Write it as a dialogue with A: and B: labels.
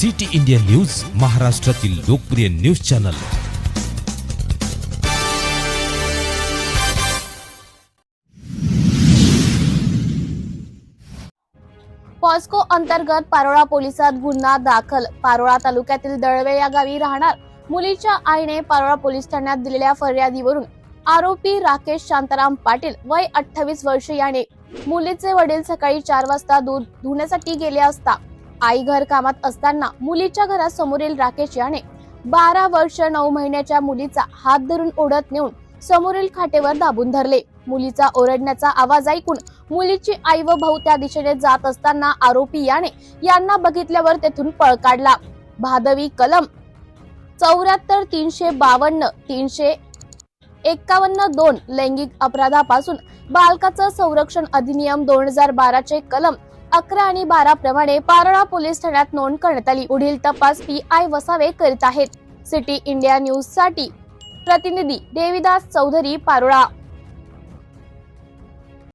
A: City India news, महाराष्ट्रातील लोकप्रिय news channel.
B: POCSO अंतर्गत पारोळा पोलिसात गुन्हा दाखल। पारोळा तालुक्यातील दळवे या गावी राहणार मुलीच्या आईने पारोळा पोलीस ठाण्यात दिलेल्या फर्यादीवरून आरोपी राकेश शांताराम पाटील वय 28 वर्ष याने मुलीचे वडील सकाळी 4 वाजता दूध धुण्यासाठी गेले असता आई घर कामात असताना मुलीच्या घरासमोरील राकेश याने 12 वर्ष 9 महिन्याच्या मुलीचा हात धरून ओढत नेऊन समोरील खाटेवर दाबून धरले। मुलीचा ओरडण्याचा आवाज ऐकून मुलीची आई व भाऊ त्या दिशेने जात असताना आरोपी याने यांना बघितल्यावर तेथून पळ काढला। भादवी कलम 74, 352, 351(2) लैंगिक अपराधापासून बालकाचं संरक्षण अधिनियम 2012 चे कलम 11 आणि 12 प्रमाणे पारोळा पोलीस ठाण्यात नोंद करण्यात आली। पुढील तपास PI वसावे करीत आहेत। सिटी इंडिया न्यूज साठी प्रतिनिधी देविदास चौधरी, पारोळा।